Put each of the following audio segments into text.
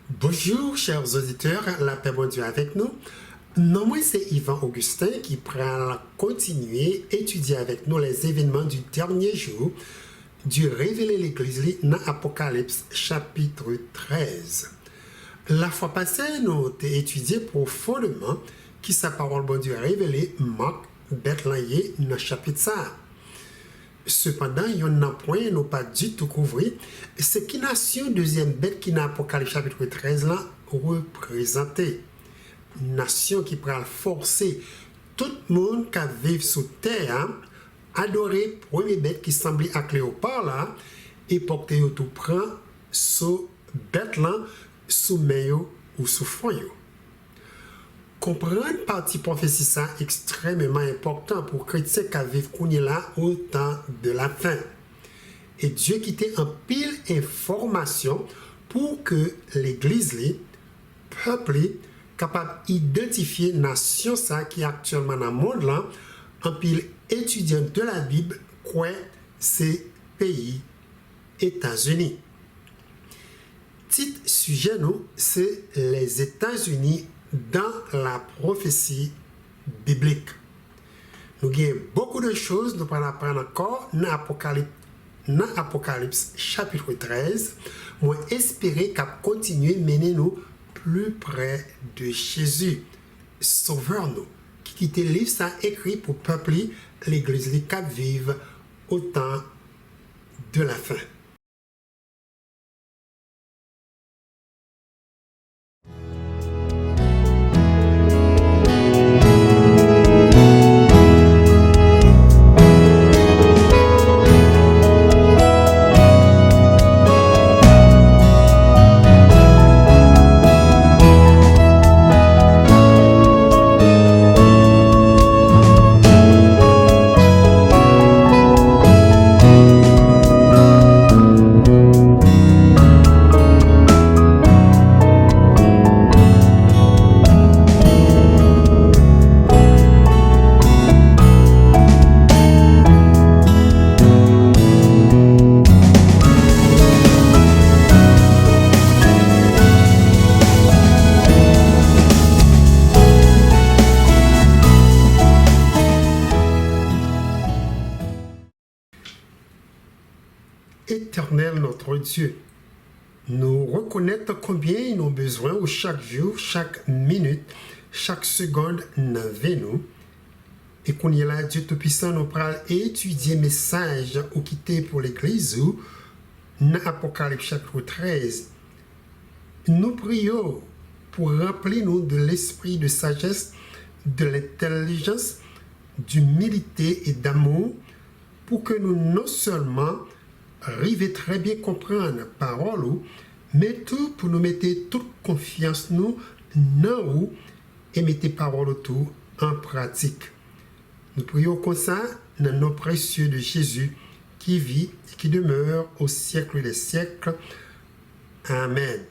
Bonjour, chers auditeurs, la paix bon Dieu avec nous. Non, moi, c'est Yvan Augustin qui prend continuer à étudier avec nous les événements du dernier jour du Révéler l'Église dans Apocalypse chapitre 13. La fois passée, nous avons étudié profondément qui sa parole bon Dieu a révélé Marc Bethléem dans le chapitre ça. Cependant, il y a un point nous pas du tout couvert. C'est qui nation deuxième bête qui dans Apocalypse chapitre 13 là représentée. Nation qui pourra forcer tout le monde qui vit sous terre adorer première bête qui semblait à Cléopâtre là et porter tout prend sous bête là sous maillot ou sous foyer. Comprendre partie prophétie ça extrêmement important pour chrétiens qui vivent là au temps de la fin. Et Dieu qui était en pile information pour que l'église, les peuples, capable d'identifier nation ça qui est actuellement dans le monde là, en pile étudiant de la Bible, quoi c'est pays États-Unis. Titre sujet nous, c'est les États-Unis dans la prophétie biblique. Nous avons beaucoup de choses, nous allons apprendre encore dans Apocalypse chapitre 13. Moi, espérer qu'à continuer mener nous plus près de Jésus, Sauveur nous, qui quitte le livre ça écrit pour peupler l'église qui vive au temps de la fin. Éternel notre Dieu, nous reconnaître combien nous avons besoin chaque jour, chaque minute, chaque seconde dans nous. Et qu'on y est là, Dieu Tout-Puissant, nous parle étudier message ou quitter pour l'Église ou dans Apocalypse chapitre 13. Nous prions pour remplir nous de l'esprit de sagesse, de l'intelligence, d'humilité et d'amour pour que nous non seulement arriver très bien comprendre la parole, mais tout pour nous mettre toute confiance nous dans nous et mettre parole tout en pratique. Nous prions comme ça dans nos précieux de Jésus qui vit et qui demeure au siècle des siècles. Amen.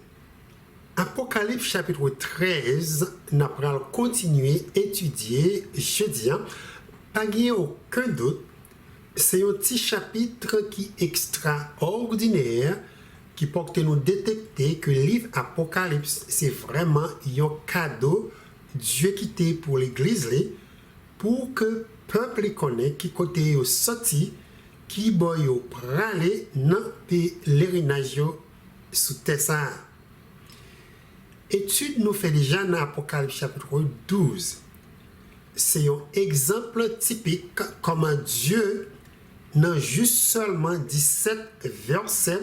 Apocalypse chapitre 13, nous allons continuer à étudier jeudi, pas de aucun doute. C'est un petit chapitre qui est extraordinaire, qui porte nous détecter que le livre Apocalypse, c'est vraiment un cadeau Dieu quitté pour l'église, pour que le peuple connaisse qui côté au sorti, qui boy au pralé dans pèlerinage sous terre. Étude nous fait déjà dans Apocalypse chapitre 12. C'est un exemple typique comment Dieu dans juste seulement 17 versets,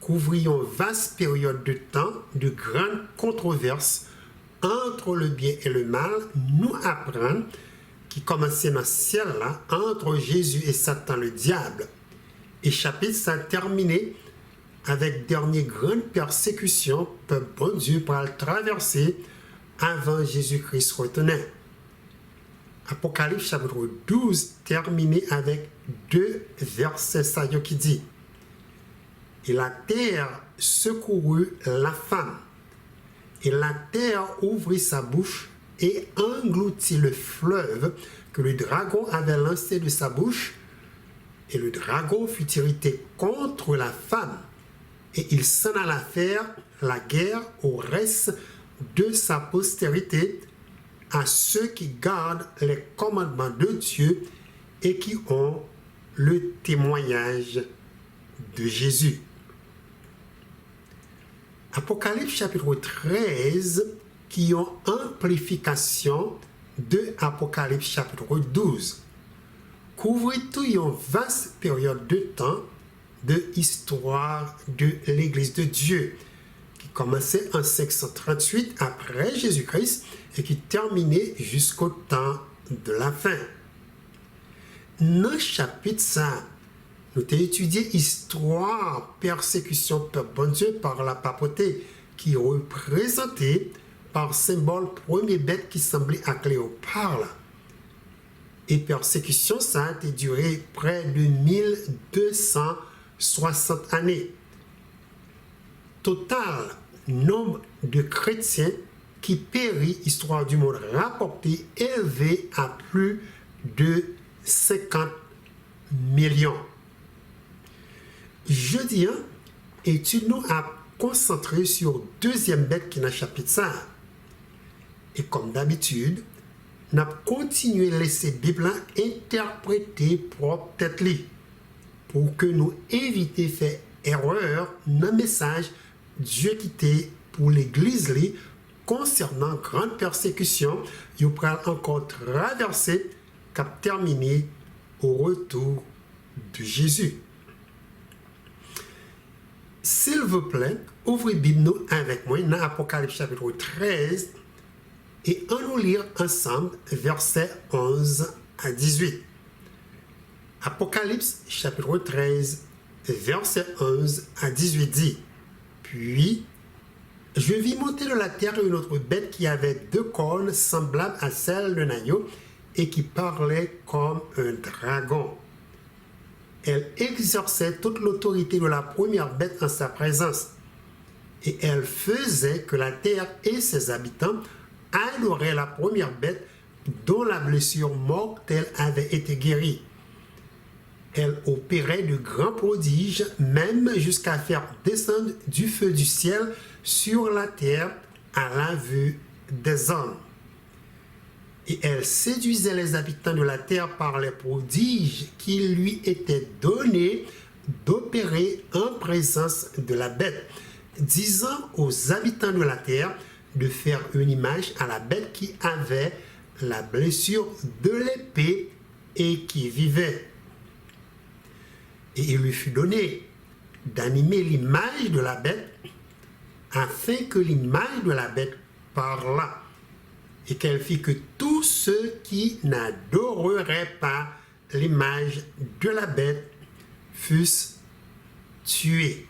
couvrit une vaste période de temps de grandes controverses entre le bien et le mal, nous apprend qui commençait dans le ciel là, entre Jésus et Satan le diable. Et chapitre ça terminé avec dernière grande persécution que bon Dieu pourra traverser avant Jésus-Christ retournait. Apocalypse chapitre 12 terminé avec 2 versets saillants qui dit: et la terre secourut la femme, et la terre ouvrit sa bouche et engloutit le fleuve que le dragon avait lancé de sa bouche, et le dragon fut irrité contre la femme et il s'en alla faire la guerre au reste de sa postérité, à ceux qui gardent les commandements de Dieu et qui ont le témoignage de Jésus. Apocalypse chapitre 13, qui ont amplification de Apocalypse chapitre 12, couvre toute une vaste période de temps de histoire de l'Église de Dieu, qui commençait en 538 après Jésus-Christ et qui terminait jusqu'au temps de la fin. Dans le chapitre ça, nous avons étudié histoire, persécution peuple bon Dieu par la papauté, qui est représentée par symbole premier bête qui semblait à Cléopâtre. Et persécution, ça a duré près de 1260 années. Total nombre de chrétiens qui périt, histoire du monde rapporté, élevé à plus de 50 millions. Jeudi, étude nous a concentré sur deuxième bête qui est dans le chapitre ça. Et comme d'habitude, nous avons continué à laisser la Bible interpréter propre tête pour que nous éviter de faire erreur dans le message Dieu quitté pour l'Église concernant grande persécution, il pourra encore traverser cap terminé au retour de Jésus. S'il vous plaît, ouvrez Bible nous avec moi dans Apocalypse chapitre 13 et on nous lire ensemble versets 11 à 18. Apocalypse chapitre 13, verset 11 à 18 dit: Puis, je vis monter de la terre une autre bête qui avait deux cornes semblables à celles d'un agneau et qui parlait comme un dragon. Elle exerçait toute l'autorité de la première bête en sa présence. Et elle faisait que la terre et ses habitants adoraient la première bête dont la blessure mortelle avait été guérie. Elle opérait de grands prodiges, même jusqu'à faire descendre du feu du ciel sur la terre à la vue des hommes. Et elle séduisait les habitants de la terre par les prodiges qui lui étaient donnés d'opérer en présence de la bête, disant aux habitants de la terre de faire une image à la bête qui avait la blessure de l'épée et qui vivait. Et il lui fut donné d'animer l'image de la bête afin que l'image de la bête parlât et qu'elle fit que tous ceux qui n'adoreraient pas l'image de la bête fussent tués.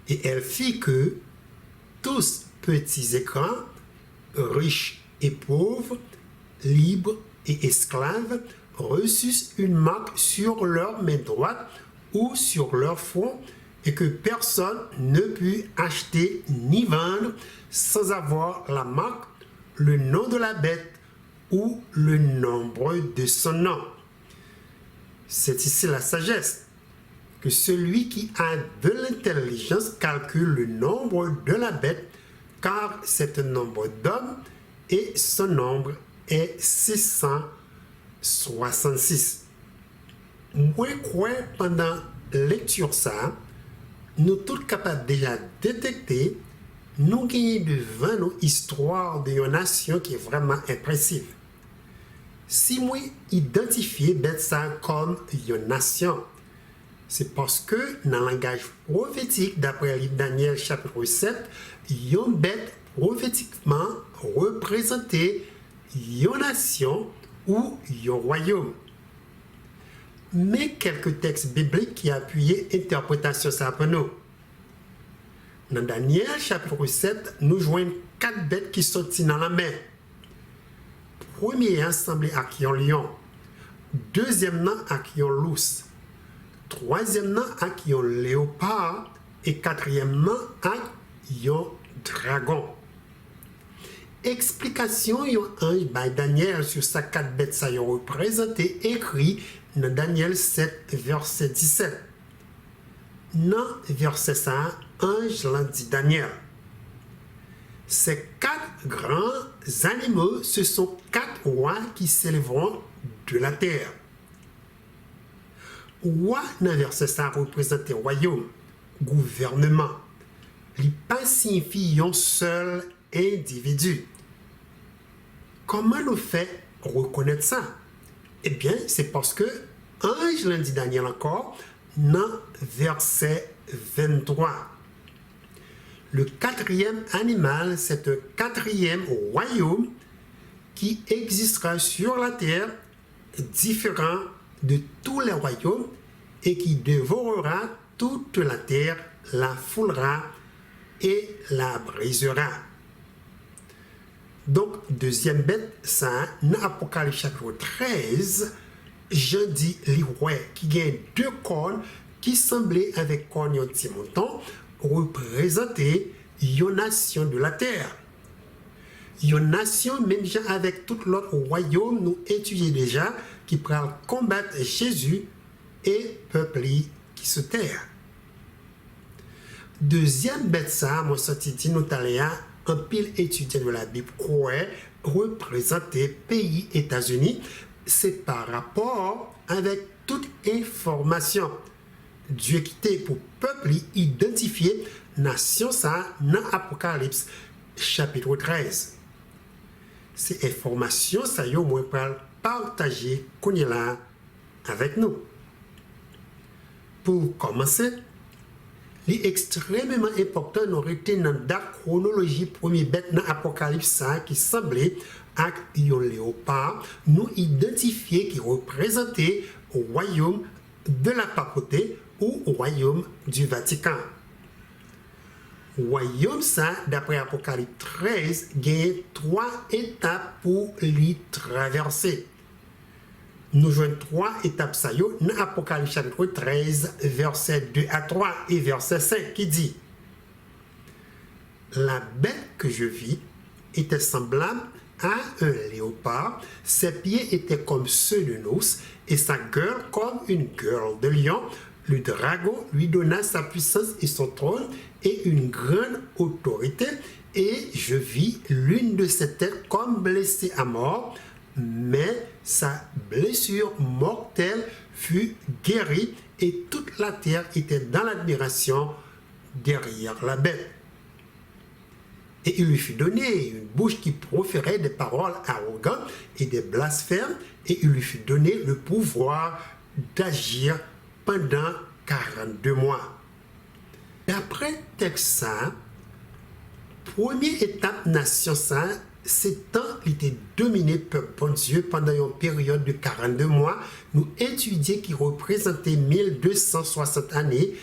Et elle fit que tous, petits et grands, riches et pauvres, libres et esclaves, reçussent une marque sur leur main droite ou sur leur front, et que personne ne put acheter ni vendre sans avoir la marque, le nom de la bête ou le nombre de son nom. C'est ici la sagesse, que celui qui a de l'intelligence calcule le nombre de la bête, car c'est un nombre d'hommes et son nombre est 666. Moi, quoi, pendant lecture ça, nous tous capables déjà détecter, nous gagnons devant nos histoires d'une nation qui est vraiment impressive. Si moi identifier ça comme une nation, c'est parce que dans le langage prophétique, d'après le livre Daniel chapitre 7, une bête prophétiquement représentait une nation ou un royaume. Mais quelques textes bibliques qui appuyaient l'interprétation ça pour nous. Dans Daniel chapitre 7, nous joignons 4 bêtes qui sortent dans la mer. Premier semblait à qui un lion, deuxième à qui un loup, troisième à qui un léopard et quatrième à qui un dragon. Explication yon ange by Daniel sur sa 4 bêtes ça yon représenté écrit dans Daniel 7 verset 17. dans verset ça, ange l'a dit Daniel. Ces 4 grands animaux, ce sont 4 rois qui s'élèveront de la terre. Roi dans verset ça représente royaume, gouvernement. Il pas signifie un seul individu. Comment nous fait reconnaître ça? Eh bien, c'est parce que ange l'a dit Daniel encore dans verset 23. Le 4e animal, c'est un 4e royaume qui existera sur la terre, différent de tous les royaumes, et qui dévorera toute la terre, la foulera et la brisera. Donc, deuxième bête, ça, dans Apocalypse chapitre 13, je dis les rois qui gagnent 2 cornes qui semblaient avec cornes de petit montant, représenter une nation de la terre. Une nation, même avec tout l'autre royaume, nous étudions déjà, qui pourra combattre Jésus et peuple qui se terre. Deuxième bête, ça, mon sorti nous un pile étudiant de la Bible croit représenter pays États-Unis, c'est par rapport avec toute information. Dieu quitté pour peuple identifier nation ça dans Apocalypse chapitre 13. Ces informations ça y au moins pour partager qu'on est là avec nous. Pour commencer, il est extrêmement important de retenir dans la chronologie premier bête dans Apocalypse ça qui semblait avec un léopard nous identifier qui représentait au royaume de la papauté ou au royaume du Vatican. Royaume ça, d'après Apocalypse 13, gagne 3 étapes pour l'y traverser. Nous jouons 3 étapes ça yo dans Apocalypse chapitre 13, versets 2 à 3 et verset 5 qui dit: La bête que je vis était semblable à un léopard, ses pieds étaient comme ceux de l'os et sa gueule comme une gueule de lion. Le dragon lui donna sa puissance et son trône et une grande autorité, et je vis l'une de ses têtes comme blessée à mort, mais sa blessure mortelle fut guérie et toute la terre était dans l'admiration derrière la bête. Et il lui fut donné une bouche qui proférait des paroles arrogantes et des blasphèmes, et il lui fut donné le pouvoir d'agir pendant 42 mois. D'après texte ça, première étape nation ça, c'est temps il était dominé par bon Dieu pendant une période de 42 mois, nous étudions qui représentait 1260 années,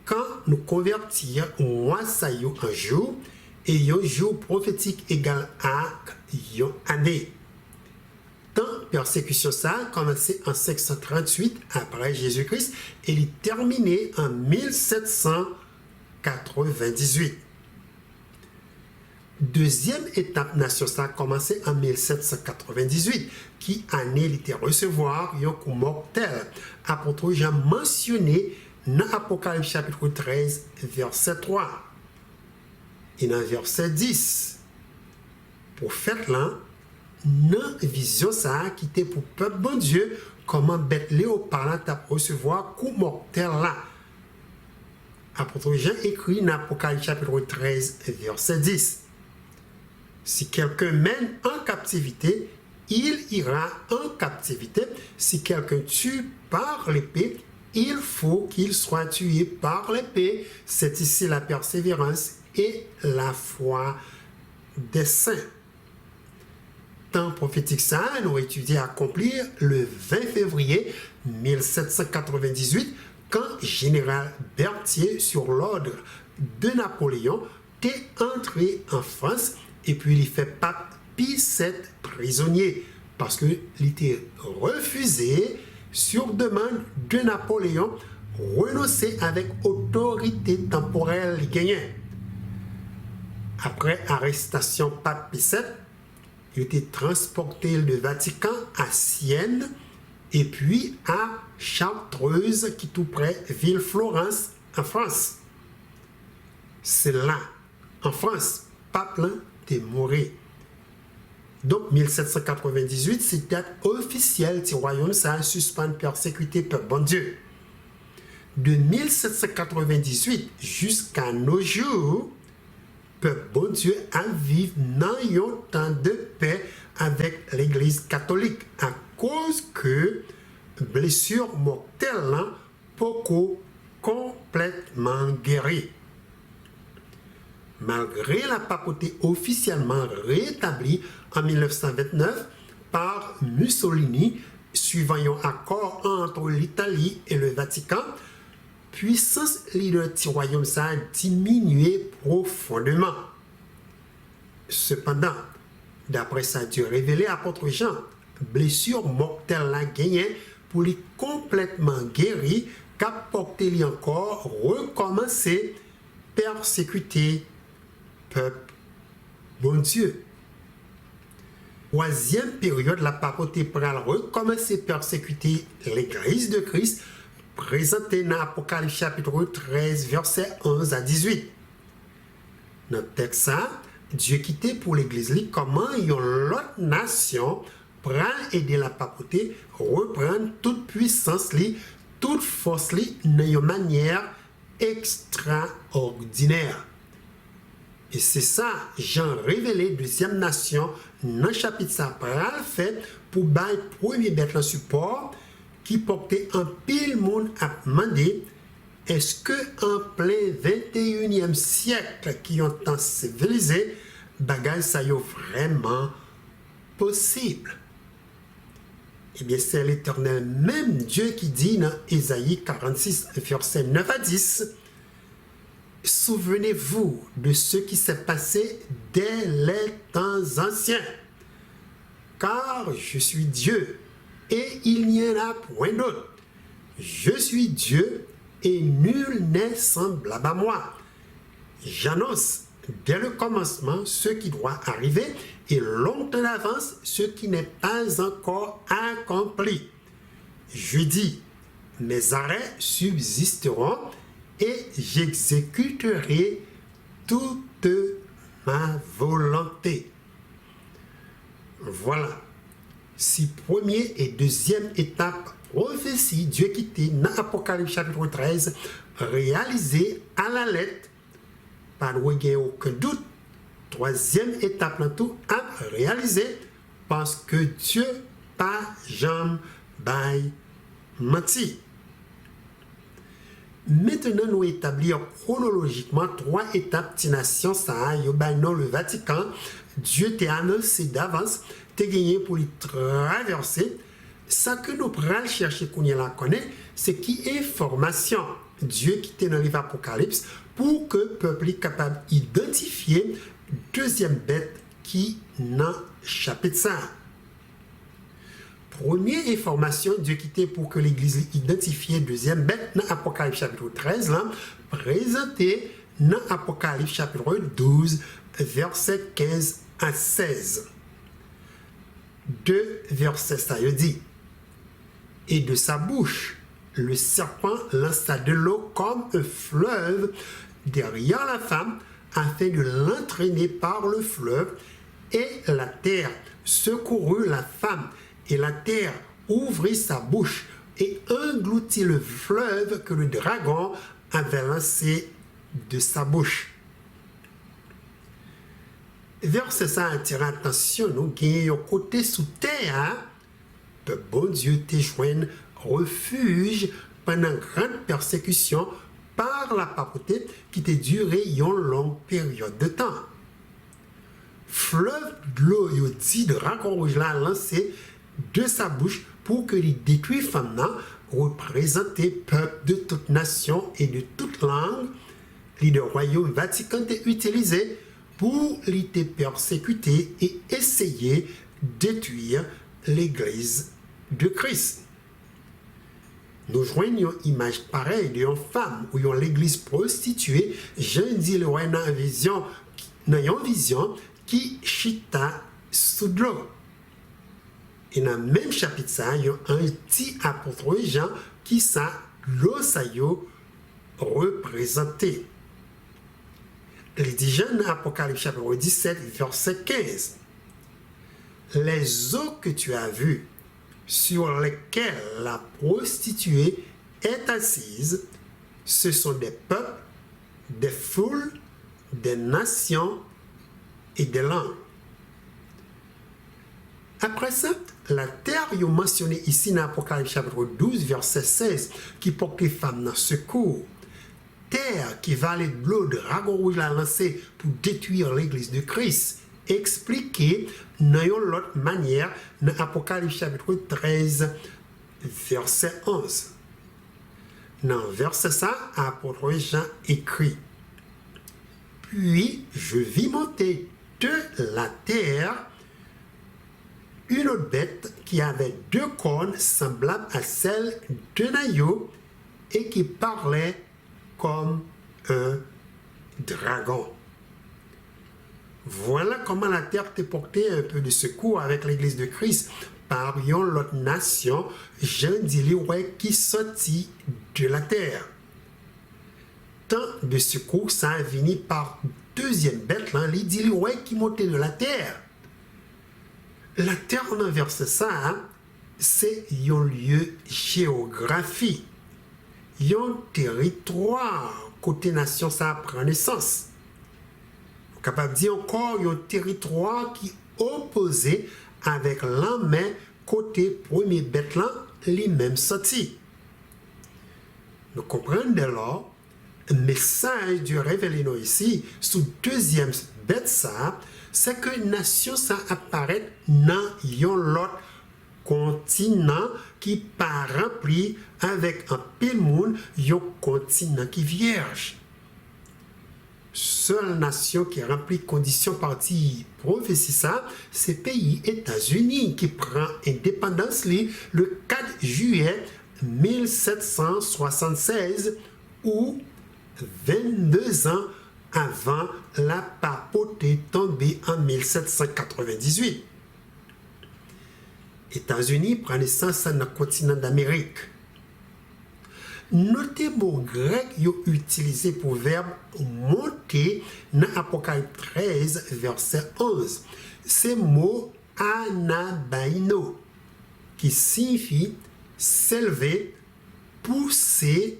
quand nous convertirons mois ça un jour, et un jour prophétique égal à une année. Tant persécution ça a commencé en 538 après Jésus-Christ et il est terminé en 1798. Deuxième étape nation ça a commencé en 1798 qui année il était recevoir un coup mortel. Apôtre Jean mentionné dans Apocalypse chapitre 13 verset 3 et dans verset 10. Pour faire là dans vision ça qui était pour peuple bon Dieu comment bête léopard t'a recevoir coup mortel là. Apôtre Jean écrit dans Apocalypse chapitre 13 verset 10. Si quelqu'un mène en captivité, il ira en captivité. Si quelqu'un tue par l'épée, il faut qu'il soit tué par l'épée. C'est ici la persévérance et la foi des saints. Temps prophétique ça, nous étudié accomplir le 20 février 1798 quand général Berthier, sur l'ordre de Napoléon, est entré en France et puis il fait pas Pie VII prisonnier parce qu'il était refusé sur demande de Napoléon renoncer avec autorité temporelle gagnée. Après arrestation pape Pie VII, il était transporté du Vatican à Sienne et puis à Chartreuse, qui tout près ville Florence en France. C'est là, en France, pape là, t'es mort. Donc, 1798, c'est date officielle du royaume, ça a suspendu, persécuté peuple bon Dieu. De 1798 jusqu'à nos jours, peuple bon Dieu a vécu dans un temps de paix avec l'Église catholique à cause que blessure mortelle beaucoup complètement guérie. Malgré la papauté officiellement rétablie en 1929 par Mussolini, suivant un accord entre l'Italie et le Vatican, puissance leader du royaume ça a diminué profondément. Cependant, d'après ça Dieu révélé à apôtre Jean, blessure mortelle la gagné pour les complètement guéri, qu'a porté encore recommencer persécuter peuple bon Dieu. Troisième période, la papauté pral recommencer persécuter l'église de Christ, présentée dans Apocalypse chapitre 13, verset 11 à 18. Dans le texte, Dieu quitté pour l'église, comment une autre nation prend aider la papauté, reprendre toute puissance, toute force, d'une manière extraordinaire. Et c'est ça, Jean révélé, deuxième nation, dans le chapitre ça, pral fait pour bailler premier bête le support, qui portait un pile monde à demander est-ce que en plein 21e siècle qui ont tant civilisé bagage ça y est vraiment possible. Eh bien c'est l'Éternel même Dieu qui dit dans Ésaïe 46 verset 9 à 10 souvenez-vous de ce qui s'est passé dès les temps anciens car je suis Dieu et il n'y en a point d'autre. Je suis Dieu et nul n'est semblable à moi. J'annonce dès le commencement ce qui doit arriver et longtemps d'avance ce qui n'est pas encore accompli. Je dis, mes arrêts subsisteront et j'exécuterai toute ma volonté. Voilà. Si première et deuxième étape prophétie, Dieu quitté dans Apocalypse chapitre 13, réalisé à la lettre, pas de aucun doute, troisième étape là tout à réaliser parce que Dieu pas jamais bail menti. Maintenant, nous établir chronologiquement trois étapes de nation ça dans le Vatican. Dieu t'a annoncé d'avance, t'es gagné pour les traverser. Ça que nous prenons chercher qu'on y la connaît, c'est qui est formation. Dieu qui était dans le livre Apocalypse pour que le peuple est capable d'identifier deuxième bête qui dans chapitre ça. Première information, Dieu qui était pour que l'église identifie deuxième bête dans Apocalypse chapitre 13, là, présenté dans Apocalypse chapitre 12, verset 15 à 16. Deux versets, ça y dit. Et de sa bouche, le serpent lança de l'eau comme un fleuve derrière la femme, afin de l'entraîner par le fleuve, et la terre secourut la femme, et la terre ouvrit sa bouche, et engloutit le fleuve que le dragon avait lancé de sa bouche. Verset ça attire attention, nous gagnons côté sous terre, que bon Dieu te joigne refuge pendant une grande persécution par la papauté qui t'a duré une longue période de temps. Fleuve de l'eau, il dit de dragon rouge l'a lancé de sa bouche pour que les détruits femmes représentaient peuple de toute nation et de toute langue, le royaume Vatican t'a utilisé pour les persécuter et essayer de détruire l'église de Christ. Nous joignons une image pareille d'une femme ou d'une l'église prostituée, je dis le roi dans une vision qui chita sous de l'eau. Et dans le même chapitre, il y a un petit apôtre Jean qui ça, l'eau ça y représentés. Il dit Jean, Apocalypse chapitre 17, verset 15. Les eaux que tu as vues, sur lesquelles la prostituée est assise, ce sont des peuples, des foules, des nations et des langues. Après ça, la terre est mentionnée ici dans Apocalypse chapitre 12, verset 16, qui porte les femmes dans secours. Terre qui valait de l'eau, dragon rouge l'a lancé pour détruire l'église de Christ. Expliqué dans une autre manière dans Apocalypse chapitre 13, verset 11. Dans verset ça, apôtre Jean écrit: Puis je vis monter de la terre une autre bête qui avait deux cornes semblables à celles d'un agneau et qui parlait comme un dragon. Voilà comment la terre t'est portée un peu de secours avec l'église de Christ par l'autre nation, Jean dit qui sortit de la terre. Tant de secours, ça a venu par deuxième bête, là, il dit qui montait de la terre. La terre, on inverse ça, hein, c'est un lieu géographique, un territoire, côté nation, ça prend naissance. On est capable de dire encore un territoire qui est opposé avec l'en côté premier bête là, les mêmes sorties. Nous comprenons dès lors, le message du révélé ici, sous deuxième bête ça, c'est que nation ça apparaît dans l'autre continent qui pas rempli avec un pile monde, un continent qui vierge. Seule nation qui remplit conditions partie prophétie ça, c'est pays États-Unis qui prend indépendance le 4 juillet 1776 ou 22 ans avant la papauté tombée en 1798. États-Unis prend naissance dans le continent d'Amérique. Notez le mot grec utilisé pour verbe monter dans Apocalypse 13, verset 11. C'est le mot anabaino, qui signifie s'élever, pousser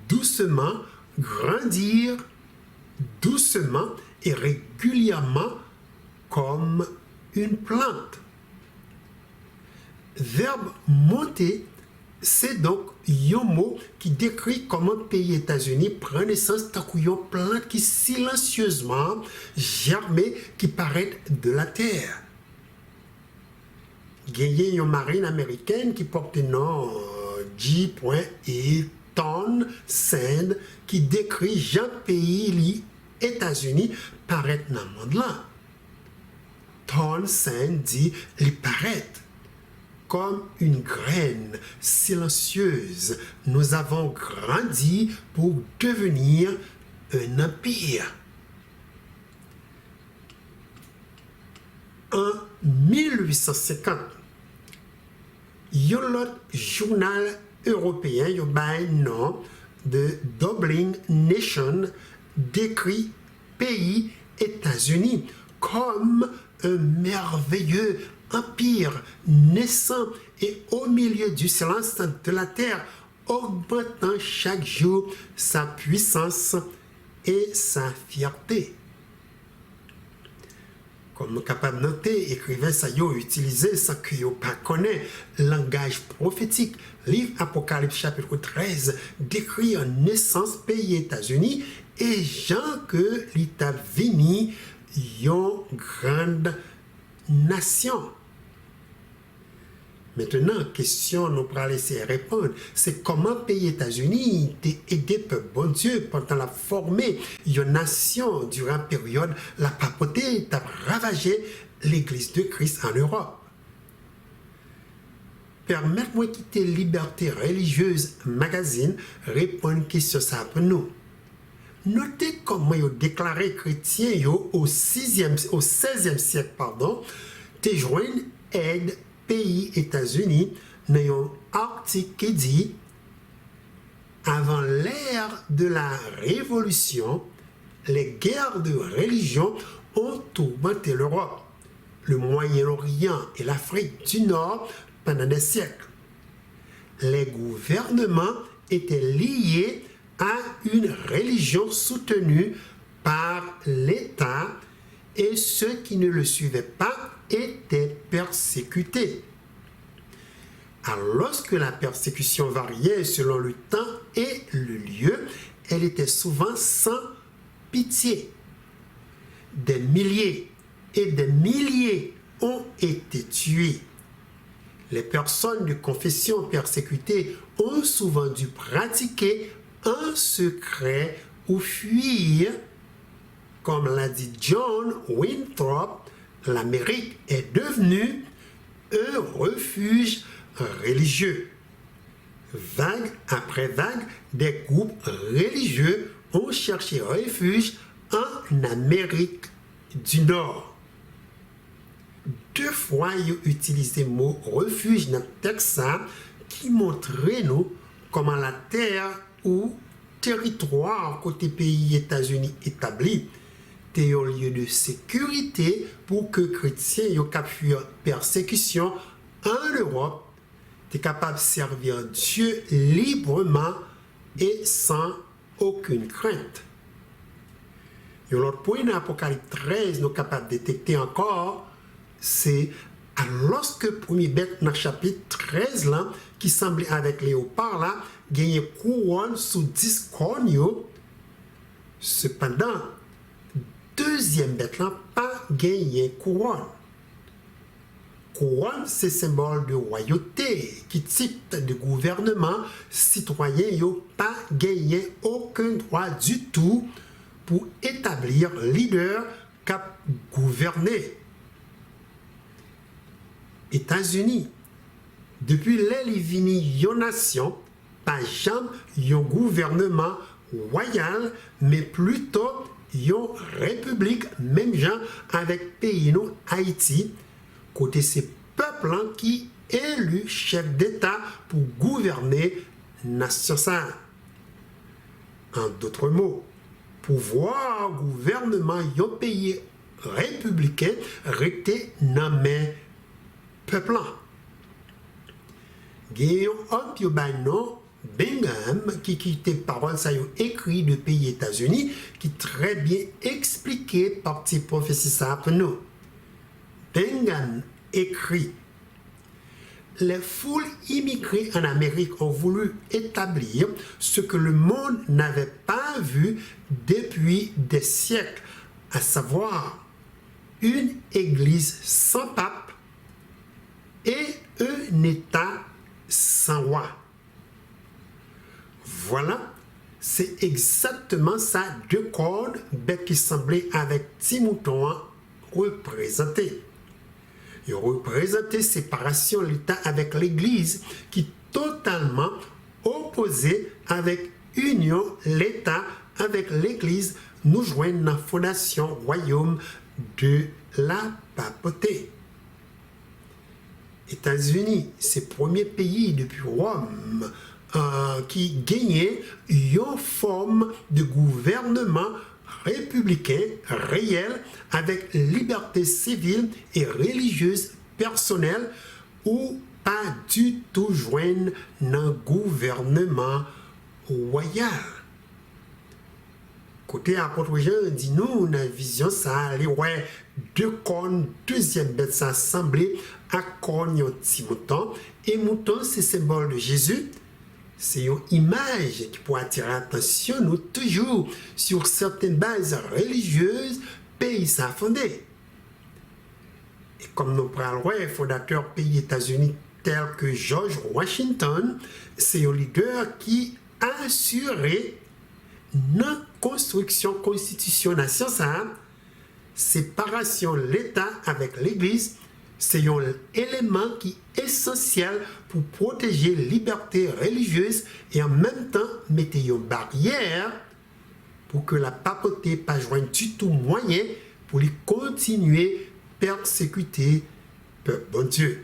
doucement, grandir doucement et régulièrement comme une plante. Verbe monter, c'est donc un mot qui décrit comment le pays États-Unis prend naissance d'un plante qui silencieusement germe, qui paraît de la terre. Il y a une marine américaine qui porte le nom J. Townsend qui décrit un pays les États-Unis paraît dans le monde là. Townsend dit il paraît comme une graine silencieuse. Nous avons grandi pour devenir un empire. En 1850, il y a l'autre journal européen, il y a un nom de Dublin Nation, décrit pays États-Unis comme un merveilleux empire naissant et au milieu du silence de la terre, augmentant chaque jour sa puissance et sa fierté. Comme nous sommes capables de noter, écrivain ça yo utilisé sans que yo pas connaît langage prophétique. Livre Apocalypse chapitre 13 décrit en naissance pays États-Unis et Jean que l'état vini yon grande nation. Maintenant, question nous pourra laisser répondre, c'est comment pays États-Unis a aidé peuple bon Dieu pendant la formée une nation durant la période la papauté a ravagé l'église de Christ en Europe. Permettez-moi quitter Liberté religieuse magazine répondre à une question ça pour nous. Notez comment ils ont déclaré chrétien au 16e siècle, te joignent aide pays États-Unis dans un article qui dit avant l'ère de la Révolution, les guerres de religion ont tourmenté l'Europe, le Moyen-Orient et l'Afrique du Nord pendant des siècles. Les gouvernements étaient liés à une religion soutenue par l'État et ceux qui ne le suivaient pas étaient persécutés. Alors, lorsque la persécution variait selon le temps et le lieu, elle était souvent sans pitié. Des milliers et des milliers ont été tués. Les personnes de confession persécutées ont souvent dû pratiquer en secret ou fuir. Comme l'a dit John Winthrop, l'Amérique est devenue un refuge religieux. Vague après vague, des groupes religieux ont cherché refuge en Amérique du Nord. 2 fois, ils ont utilisé le mot refuge dans le texte qui montrait nous comment la terre ou territoire côté pays États-Unis établi était un lieu de sécurité pour que les chrétiens aient capable de persécution en Europe, étaient capables de servir Dieu librement et sans aucune crainte. Et l'autre point dans l'Apocalypse 13, nous sommes capables de détecter encore, c'est lorsque le premier bête dans le chapitre 13, là, qui semblait avec léopard, là, gagne couronne sous 10 cornes. Cependant, deuxième bête, là, pas gagné couronne. Couronne, c'est symbole de royauté, qui type de gouvernement citoyen, n'a pas gagné aucun droit du tout pour établir leader cap gouverner. États-Unis, depuis l'Élivini, une nation, pas jamais un gouvernement royal, mais plutôt une république, même genre avec pays nous Haïti, côté ces peuples qui élu chef d'État pour gouverner nation ça. En d'autres mots, pouvoir gouvernement d'un pays républicain resté dans mes peuples. Il y a un homme qui Bingham qui quittait parole ça écrit de pays États-Unis qui très bien expliqué partie prophétie ça pour nous. Bingham écrit: les foules immigrées en Amérique ont voulu établir ce que le monde n'avait pas vu depuis des siècles, à savoir une église sans pape et un État sans roi. Voilà, c'est exactement ça, 2 cordes qui semblaient avec Timouton représentés. Il représentait séparation de l'État avec l'Église qui totalement opposée avec union l'État avec l'Église nous joignent dans la fondation royaume de la papauté. États-Unis, c'est le premier pays depuis Rome qui gagnait une forme de gouvernement républicain réel avec liberté civile et religieuse personnelle ou pas du tout joindre dans gouvernement royal. Côté apôtre Jean dit nous dans la vision ça les ouais 2 cornes deuxième bête ça semblait à corne petit mouton et mouton c'est symbole de Jésus. C'est une image qui peut attirer l'attention nous toujours sur certaines bases religieuses pays ça fondé. Et comme nous prenons le fondateur pays États-Unis tel que George Washington, c'est un leader qui a assuré la construction constitution nation ça, séparation de l'État avec l'Église. C'est un élément qui est essentiel pour protéger la liberté religieuse et en même temps mettre une barrière pour que la papauté pas joigne du tout moyen pour lui continuer persécuter peuple bon Dieu.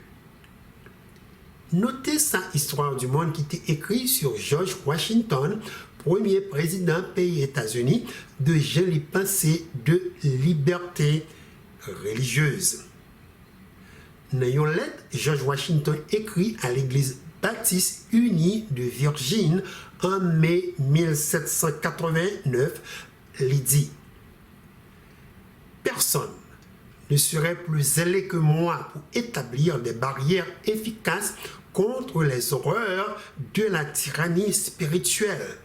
Notez sa histoire du monde qui était écrite sur George Washington, premier président pays États-Unis, de jolies pensées de liberté religieuse. N'ayant lettre, George Washington écrit à l'église baptiste unie de Virginie en mai 1789, il dit « Personne ne serait plus zélé que moi pour établir des barrières efficaces contre les horreurs de la tyrannie spirituelle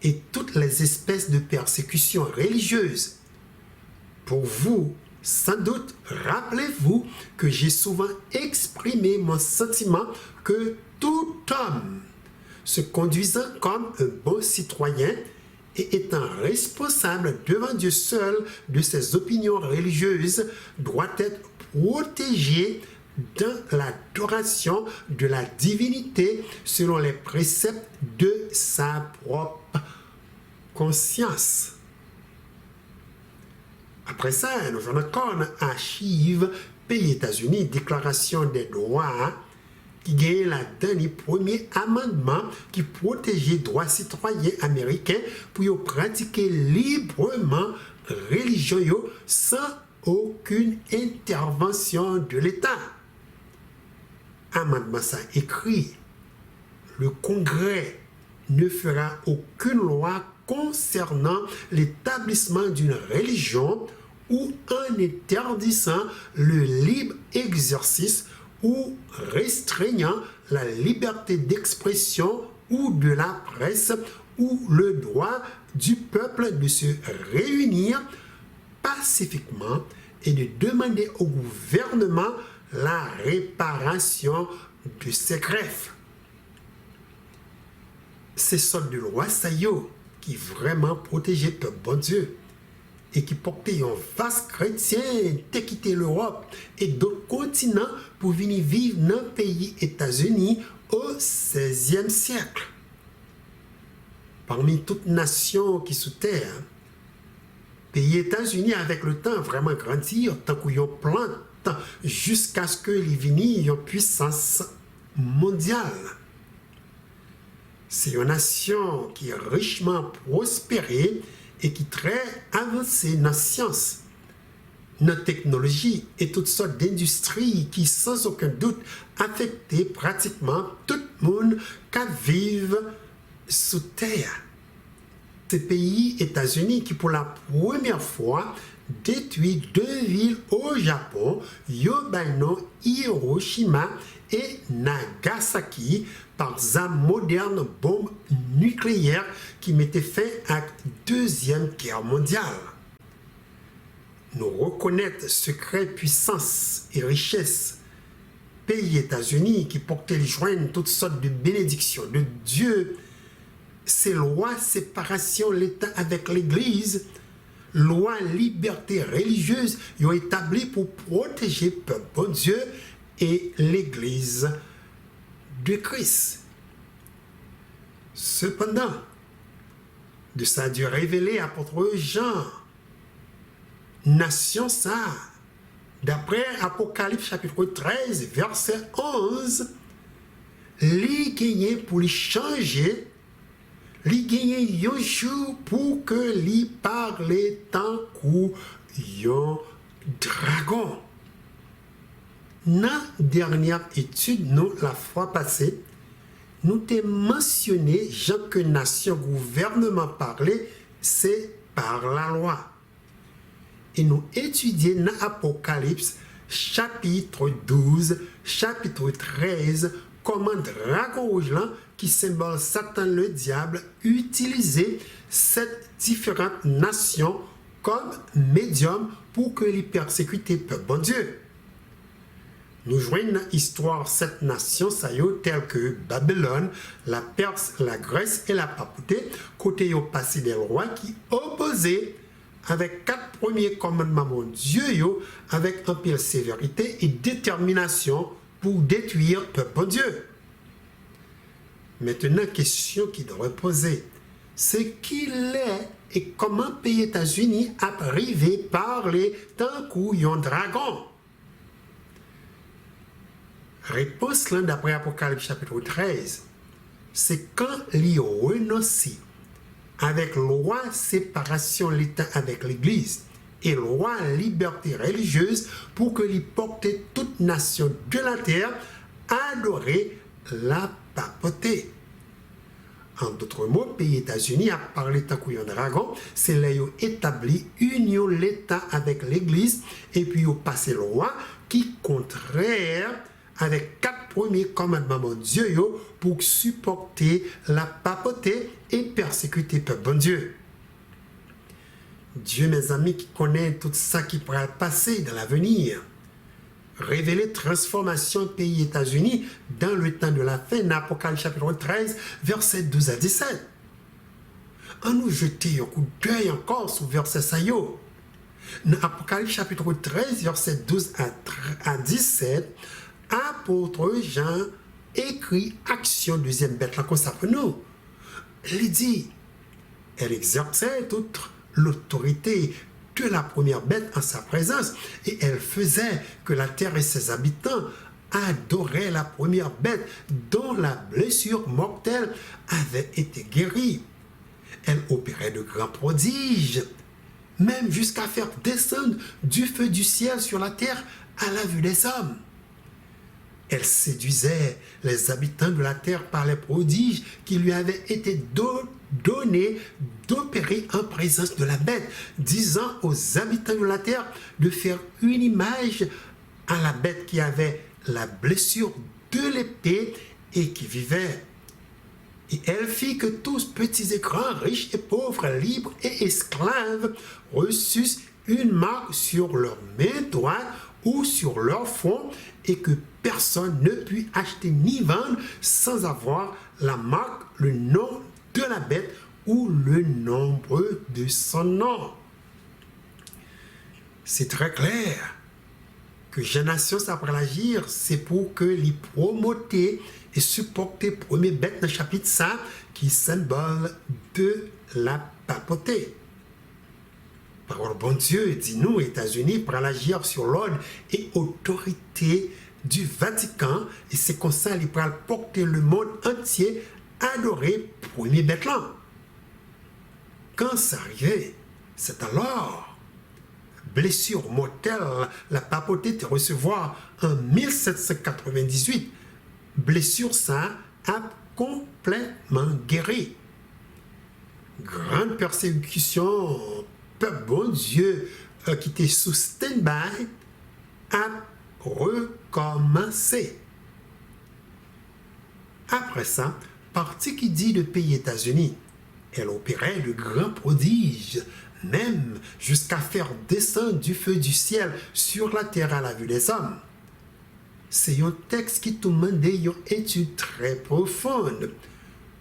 et toutes les espèces de persécutions religieuses. Pour vous, sans doute, rappelez-vous que j'ai souvent exprimé mon sentiment que tout homme, se conduisant comme un bon citoyen et étant responsable devant Dieu seul de ses opinions religieuses, doit être protégé dans l'adoration de la divinité selon les préceptes de sa propre conscience. » Après ça, nous avons encore archive pays États-Unis, déclaration des droits, qui gagne la dernier premier amendement qui protégeait les droits citoyens américains pour pratiquer librement religion sans aucune intervention de l'État. Amendement ça écrit, le Congrès ne fera aucune loi concernant l'établissement d'une religion ou en interdisant le libre exercice ou restreignant la liberté d'expression ou de la presse ou le droit du peuple de se réunir pacifiquement et de demander au gouvernement la réparation de ses greffes. C'est sorte de loi Sayo qui vraiment protégeait le bon Dieu et qui portait un vaste chrétien de quitter l'Europe et d'autres continents pour venir vivre dans le pays États-Unis au XVIe siècle. Parmi toutes nations qui sous terre, pays États-Unis avec le temps vraiment grandir tant qu'ils ont plante jusqu'à ce qu'ils viennent une puissance mondiale. C'est une nation qui est richement prospérée et qui est très avancée dans la science, dans la technologie et toutes sortes d'industries qui, sans aucun doute, affectent pratiquement tout le monde qui vit sous terre. Ce pays, États-Unis, qui pour la première fois détruit deux villes au Japon, Hiroshima et Nagasaki, par armes modernes bombes nucléaires qui mettaient fin à la Deuxième Guerre mondiale. Nous reconnaître secret, puissance et richesse, pays États-Unis qui portaient les joints toutes sortes de bénédictions de Dieu, ces lois séparation l'État avec l'Église, loi liberté religieuse, ils ont établi pour protéger le peuple bon Dieu et l'Église de Christ. Cependant, de ça a dû révéler à l'apôtre Jean, nation ça, d'après Apocalypse chapitre 13, verset 11, li gagné pour li changer, li gagné un jour pour que li parle tant qu'un dragon. Dans la dernière étude, nous, la fois passée, nous t'ai mentionné, Jean que nation, gouvernement parlait, c'est par la loi. Et nous étudions dans Apocalypse, chapitre 12, chapitre 13, comment dragon rouge là, qui symbole Satan le diable, utilisait cette différentes nations comme médium pour que les persécutés peuvent bon Dieu. Nous joignons l'histoire cette nation telles que Babylone, la Perse, la Grèce et la papauté, côté au passé des rois qui opposaient avec 4 premiers commandements mon Dieu avec un pile sévérité et détermination pour détruire le peuple bon Dieu. Maintenant, question qui doit poser, c'est qui est et comment pays États-Unis a arrivé par les tant qu'un dragon. Réponse là d'après Apocalypse chapitre 13, c'est quand il renonce avec loi séparation l'État avec l'Église et loi liberté religieuse pour que l'y porte toute nation de la terre adorer la papauté. En d'autres mots, pays États-Unis a parlé tant qu'il y a un dragon, c'est là qu'ils ont établi union l'État avec l'Église et puis ils ont passé loi qui contraire avec 4 premiers commandements de Dieu pour supporter la papauté et persécuter le peuple bon Dieu. Dieu, mes amis, qui connaît tout ça qui pourra passer dans l'avenir, révéler transformation pays États-Unis dans le temps de la fin, dans Apocalypse chapitre 13, versets 12 à 17. On nous jeter un coup d'œil encore sur verset ça yo. Dans Apocalypse chapitre 13, verset 12 à 17, apôtre Jean écrit action deuxième bête là comme ça pour nous. Il dit, elle exerçait toute l'autorité de la première bête en sa présence et elle faisait que la terre et ses habitants adoraient la première bête dont la blessure mortelle avait été guérie. Elle opérait de grands prodiges, même jusqu'à faire descendre du feu du ciel sur la terre à la vue des hommes. Elle séduisait les habitants de la terre par les prodiges qui lui avaient été donnés d'opérer en présence de la bête, disant aux habitants de la terre de faire une image à la bête qui avait la blessure de l'épée et qui vivait. Et elle fit que tous, petits et grands, riches et pauvres, libres et esclaves, reçussent une marque sur leur main droite ou sur leur front, et que personne ne put acheter ni vendre sans avoir la marque, le nom de la bête ou le nombre de son nom. C'est très clair que Génation après l'agir, c'est pour que les promoter et supporter premier bête dans le chapitre 5 qui symbole de la papauté. Parole bon Dieu dit nous, États-Unis, pour agir sur l'ordre et autorité du Vatican, et c'est comme ça qu'il va porter le monde entier à adorer premier bête là. Quand ça arrivait, c'est alors blessure mortelle, la papauté de recevoir en 1798, blessure ça a complètement guéri. Grande persécution, peuple bon Dieu qui était sous stand-by a recommencé. Après ça, partie qui dit de pays États-Unis, elle opérait de grands prodiges, même jusqu'à faire descendre du feu du ciel sur la terre à la vue des hommes. C'est un texte qui demande une étude très profonde.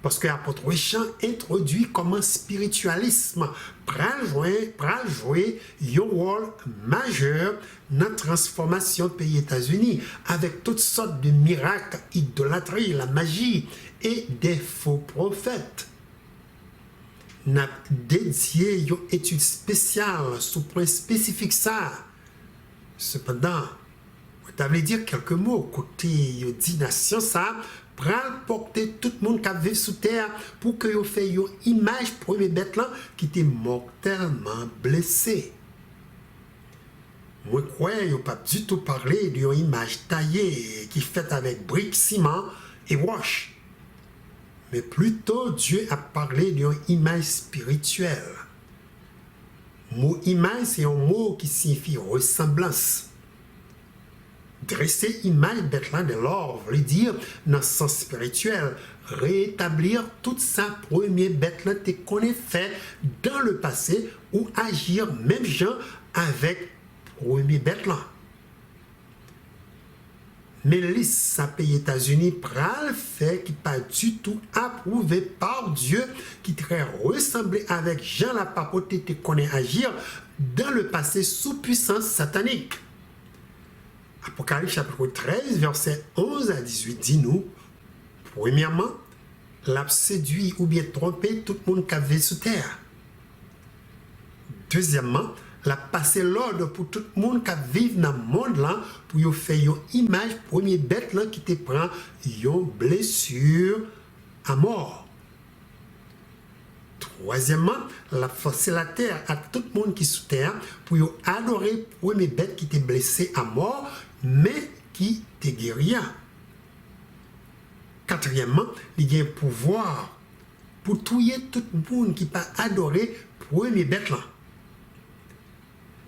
Parce que l'apôtre Jean introduit comme un spiritualisme pral jouer un rôle majeur dans la transformation du pays États-Unis avec toutes sortes de miracles, idolâtrie, la magie et des faux prophètes. N'a dédié une étude spéciale sur point spécifique ça. Cependant, je vais dire quelques mots côté dination ça. Pral porter tout le monde qui vit sous terre pour que vous fassiez une image premier bête là qui était mortellement blessé. Moi, je crois que pas du tout parler d'une image taillée qui est faite avec briques, ciment et wash. Mais plutôt, Dieu a parlé d'une image spirituelle. Le mot image, c'est un mot qui signifie ressemblance. Dresser image bête là de l'or veut dire dans le sens spirituel rétablir toute sa première bête là qu'on a fait dans le passé ou agir même gens avec premier bête là. Mais l'État pays États-Unis pral fait qui pas du tout approuvé par Dieu qui très ressemblé avec Jean la papauté qu'on a agir dans le passé sous puissance satanique. Apocalypse chapitre 13, verset 11 à 18 dit nous, premièrement, l'a séduit ou bien trompé tout le monde qui avait sous terre. Deuxièmement, la passer l'ordre pour tout le monde qui vit dans le monde là pour faire une image premier bête là qui te prend une blessure à mort. Troisièmement, la forcer la terre à tout le monde qui est sous terre pour adorer premier bête qui t'est blessé à mort mais qui te guérit. Quatrièmement, il y a un pouvoir pour tuer tout le monde qui pas adoré premier bête là.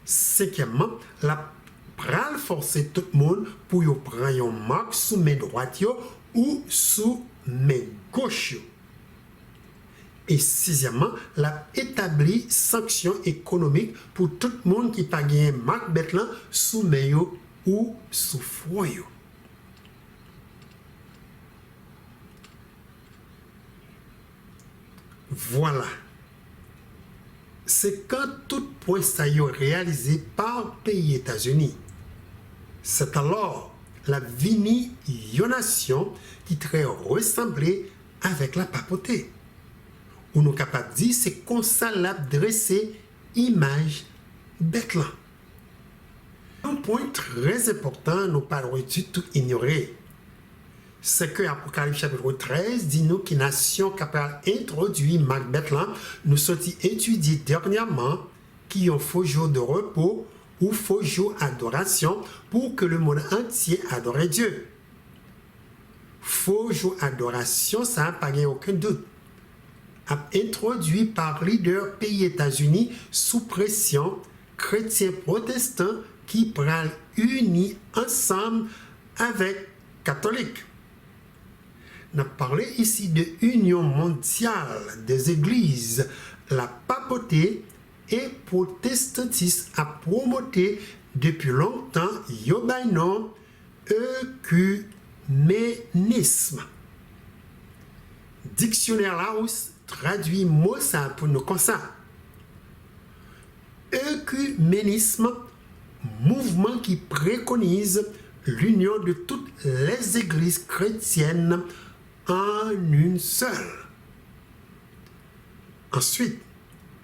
Cinquièmement, la pral forcer tout le monde pour yo prendre une marque sous main droite ou sous main gauche. Et sixièmement, la établi sanctions économiques pour tout le monde qui pas gagné marque bête là sous main ou sous froid. Voilà. C'est quand tout point ça y est réalisé par le pays États-Unis. C'est alors la vini une nation qui très ressemblée avec la papauté. Ou nous capables de dire c'est comme ça l'a dressé image bête là. Un point très important, nous ne parlons du tout ignorer. C'est que Apocalypse chapitre 13 dit nous qu'une nation capable d'introduire Macbeth là, nous sommes étudiés dernièrement qui ont faux jour de repos ou faux jour d'adoration pour que le monde entier adore Dieu. Faux jour d'adoration, ça n'a pas aucun doute. Introduit par leader pays États-Unis sous pression chrétiens protestants qui prennent unis ensemble avec catholiques. On a parlé ici de l'Union mondiale des églises, la papauté et protestantisme a promoté depuis longtemps yobaïnon œcuménisme. Dictionnaire Larousse traduit mot ça pour nous comme ça. Œcuménisme, mouvement qui préconise l'union de toutes les églises chrétiennes en une seule. Ensuite,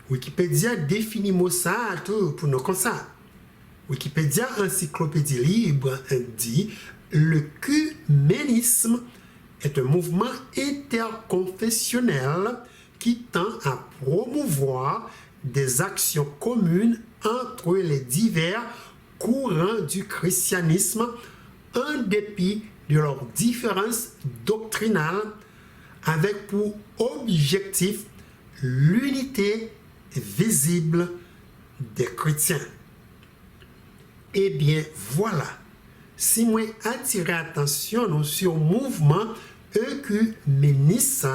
Wikipédia définit mot ça pour nous comme ça. Wikipédia Encyclopédie libre dit l'œcuménisme est un mouvement interconfessionnel qui tend à promouvoir des actions communes entre les divers courants du christianisme en dépit de leurs différences doctrinales avec pour objectif l'unité visible des chrétiens. Eh bien voilà, si moi attirer attention sur le mouvement œcuméniste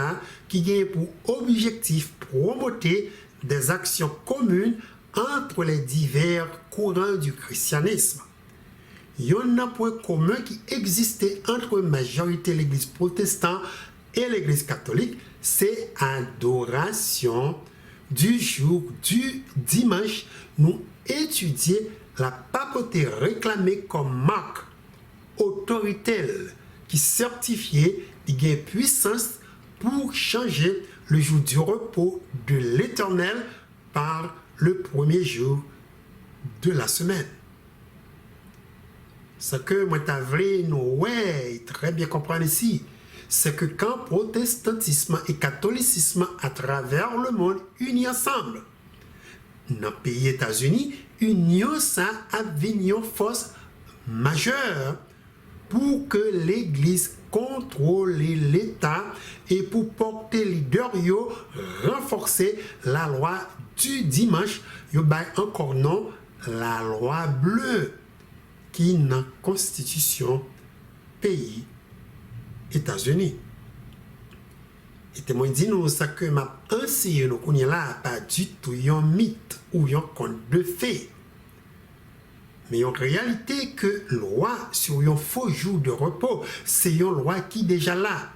qui a pour objectif promouvoir des actions communes entre les divers courants du christianisme. Il y a un point commun qui existait entre la majorité de l'église protestante et l'église catholique, c'est adoration du jour du dimanche. Nous étudions la papauté réclamée comme marque autoritaire qui certifiait une puissance pour changer le jour du repos de l'Éternel par le premier jour de la semaine. Ce que moi t'avais nous très bien comprendre ici, c'est que quand protestantisme et catholicisme à travers le monde unis ensemble, dans le pays États-Unis, union ça a une force majeure pour que l'Église contrôle l'État et pour porter leader renforcer la loi du dimanche, encore non la loi bleue qui est dans la constitution pays États-Unis. Et témoin dit nous ça que m'a enseigné nous connait là pas du tout un mythe ou un conte de fées. Mais en réalité que loi sur un faux jour de repos, c'est une loi qui est déjà là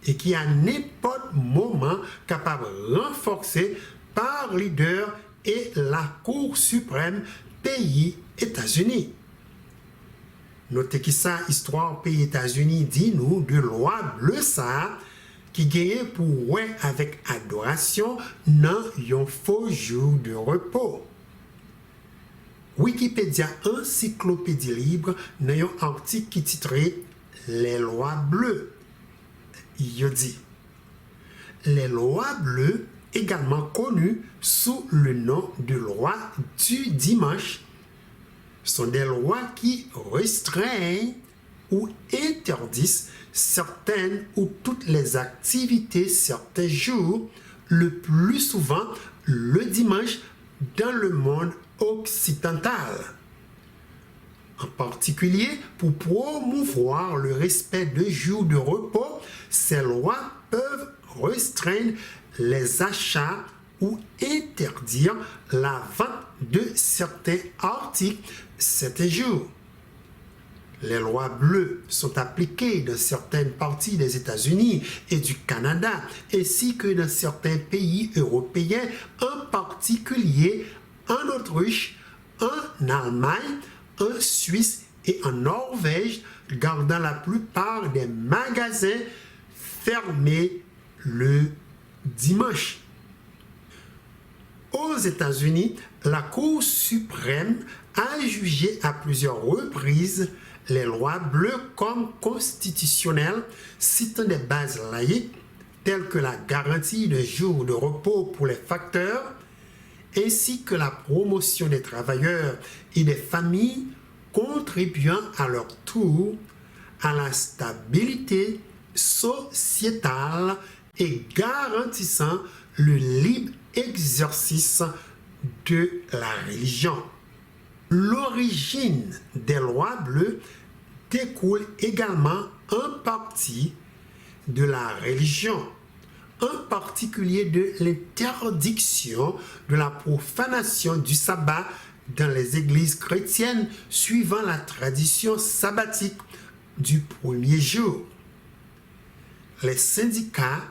et qui à n'importe moment capable de renforcer par leader et la Cour suprême pays États-Unis. Notez que ça, histoire pays États-Unis dit nous de loi bleue ça qui gagne pour ouais avec adoration dans un faux jour de repos. Wikipédia encyclopédie libre dans un article qui titré Les lois bleues. Il dit les lois bleues, également connues sous le nom de loi du dimanche, sont des lois qui restreignent ou interdisent certaines ou toutes les activités certains jours, le plus souvent le dimanche dans le monde occidental. En particulier, pour promouvoir le respect de jours de repos, ces lois peuvent restreindre les achats ou interdire la vente de certains articles certains jours. Les lois bleues sont appliquées dans certaines parties des États-Unis et du Canada, ainsi que dans certains pays européens, en particulier en Autriche, en Allemagne, en Suisse et en Norvège, gardant la plupart des magasins fermés le dimanche. Aux États-Unis, la Cour suprême a jugé à plusieurs reprises les lois bleues comme constitutionnelles, citant des bases laïques telles que la garantie de jours de repos pour les facteurs, ainsi que la promotion des travailleurs et des familles contribuant à leur tour à la stabilité sociétale et garantissant le libre exercice de la religion. L'origine des lois bleues découle également en partie de la religion, en particulier de l'interdiction de la profanation du sabbat dans les églises chrétiennes suivant la tradition sabbatique du premier jour. Les syndicats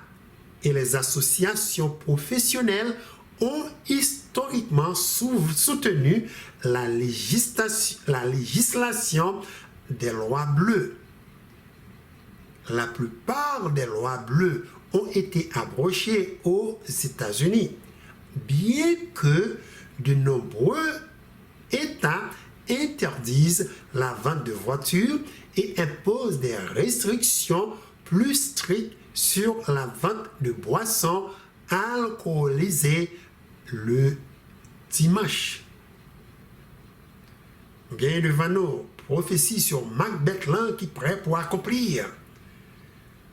et les associations professionnelles ont historiquement soutenu la législation des lois bleues. La plupart des lois bleues ont été abrogées aux États-Unis, bien que de nombreux États interdisent la vente de voitures et imposent des restrictions plus strictes sur la vente de boissons alcoolisées le dimanche. Bien devant nous, prophétie sur Macbeth l'an qui est prêt pour accomplir.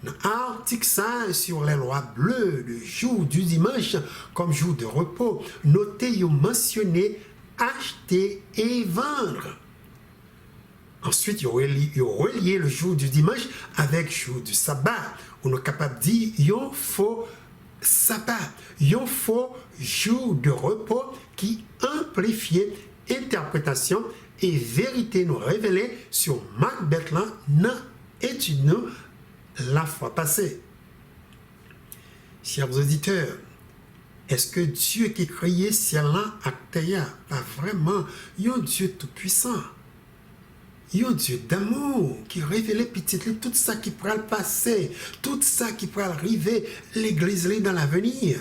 Dans l'article 5 sur les lois bleues, le jour du dimanche comme jour de repos, notez ou mentionnez acheter et vendre. Ensuite, il relié le jour du dimanche avec le jour du sabbat. On est capable de dire il faut sabbat, il faut jour de repos qui amplifie interprétation et vérité nous révélée sur Macbeth là dans étude nous la fois passée. Chers auditeurs, est-ce que Dieu qui créé ciel là actéa pas vraiment un Dieu tout puissant? Un Dieu d'amour qui révèle petit tout ça qui pourra le passer, tout ça qui pourra arriver l'église dans l'avenir.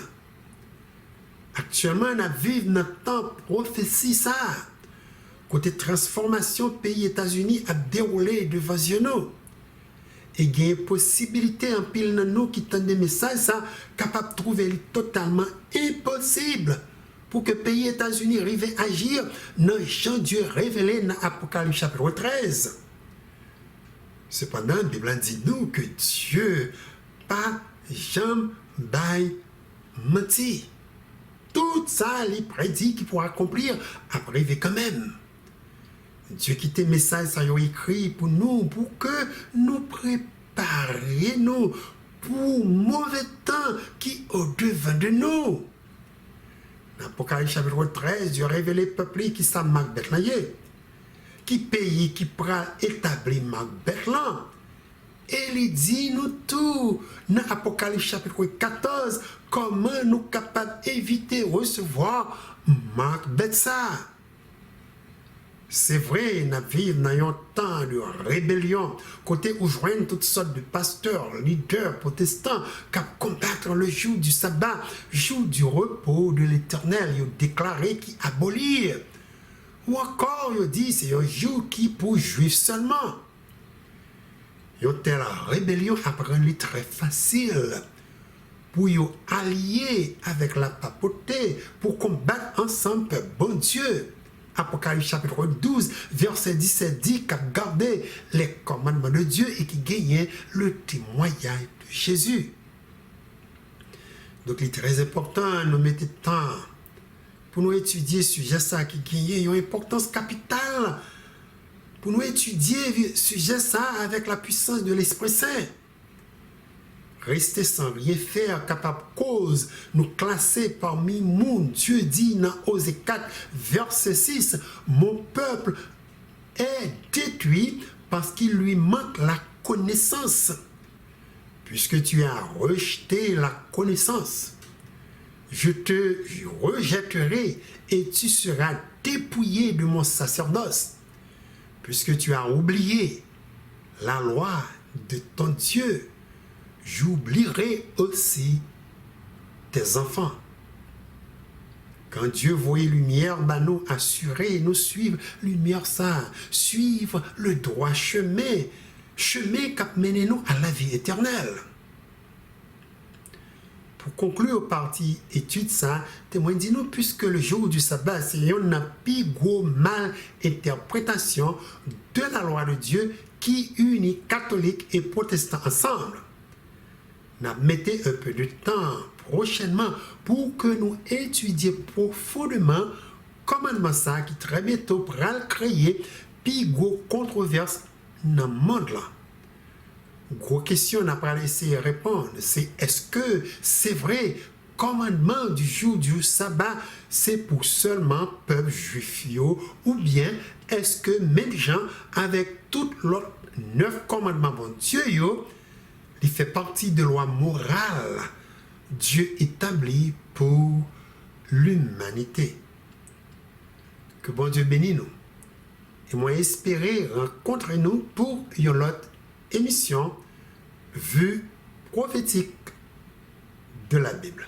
Actuellement, on vit dans le temps prophétie ça. Côté transformation, pays États-Unis a déroulé devant nous. Et il y a une possibilité en pile de nous qui tendent des messages ça capable de trouver totalement impossible pour que le pays États-Unis arrive à agir dans Jean Dieu révélé dans Apocalypse chapitre 13. Cependant, la Bible dit nous que Dieu pas jamais menti. Tout ça, il prédit qu'il pourra accomplir, arriver quand même. Dieu qui tes messages ça a écrit pour nous, pour que nous préparions pour mauvais temps qui est au-devant de nous. Dans Apocalypse chapitre 13, Dieu a révélé peuple qui s'est Macbeth là, qui pays qui pourra établir Macbeth là. Et il dit nous tout dans Apocalypse chapitre 14 comment nous capables d'éviter recevoir Macbeth ça. C'est vrai, nous vivons dans un temps de rébellion, côté où joignent toutes sortes de pasteurs, leaders, protestants, qui combattent le jour du sabbat, jour du repos de l'Éternel, ils ont déclaré qu'ils abolirent. Ou encore, il dit, c'est un jour qui pour juifs seulement. Une telle rébellion apprend lui très facile pour y allier avec la papauté, pour combattre ensemble le bon Dieu. Apocalypse chapitre 12, verset 17 dit qu'a gardé les commandements de Dieu et qui gagnait le témoignage de Jésus. Donc, il est très important de nous mettre temps pour nous étudier ce sujet ça qui gagne une importance capitale. Pour nous étudier ce sujet ça avec la puissance de l'Esprit Saint. Rester sans rien faire, capable cause, nous classer parmi monde. Dieu dit dans Osée 4, verset 6, mon peuple est détruit parce qu'il lui manque la connaissance. Puisque tu as rejeté la connaissance, je te rejetterai et tu seras dépouillé de mon sacerdoce. Puisque tu as oublié la loi de ton Dieu, j'oublierai aussi tes enfants. Quand Dieu voyait lumière, nous assurer, nous suivre lumière ça, suivre le droit chemin qui mène nous à la vie éternelle. Pour conclure partie étude ça, témoin dit nous puisque le jour du sabbat c'est une plus grosse mal interprétation de la loi de Dieu qui unit catholiques et protestants ensemble. Nous mettons un peu de temps prochainement pour que nous étudions profondément commandement ça qui très bientôt pourra créer puis gros controverse dans le monde là. Gros question n'a pas laissé répondre, c'est est-ce que c'est vrai commandement du jour du sabbat c'est pour seulement peuple juif ou bien est-ce que même gens avec toutes l'autre 9 commandements bon Dieu il fait partie de loi morale Dieu établi pour l'humanité. Que bon Dieu bénisse nous. Et moi espérer rencontrer nous pour une autre émission vue prophétique de la Bible.